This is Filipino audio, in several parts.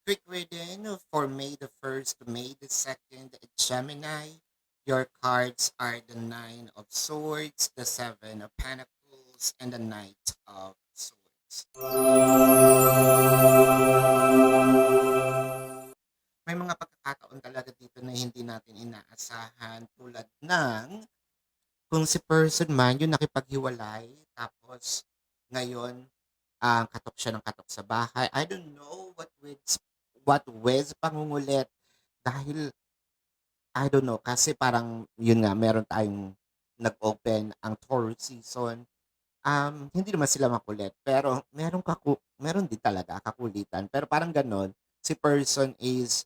Quick reading for May the 1st to May the 2nd, Gemini. Your cards are the Nine of Swords, the Seven of Pentacles, and the Knight of Swords. May mga pagkakataon talaga dito na hindi natin inaasahan tulad ng kung si person man yung nakipaghiwalay tapos ngayon katok siya ng katok sa bahay. I don't know what with pangungulit dahil I don't know kasi parang yun nga meron tayong nag-open ang Taurus season. Hindi naman sila makulit pero meron din talaga kakulitan pero parang ganon si person is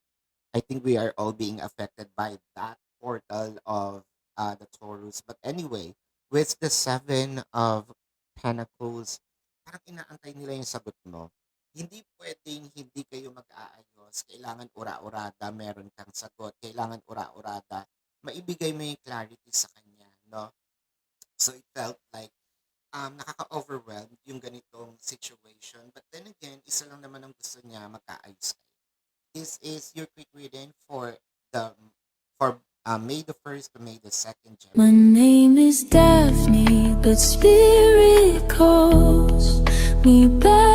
I think we are all being affected by that portal of the Taurus. But anyway, with the Seven of Pentacles, parang inaantay nila yung sagot mo. Hindi pwedeng hindi kayo mag-aayos. Kailangan ura-urada, meron kang sagot. Kailangan ura-urada, maibigay mo yung clarity sa kanya, no? So it felt like nakaka-overwhelm yung ganitong situation. But then again, isa lang naman ang gusto niya, magkaayos kayo. This is your quick reading the for May the 1st to May the 2nd. My name is Daphne, but spirit calls me back.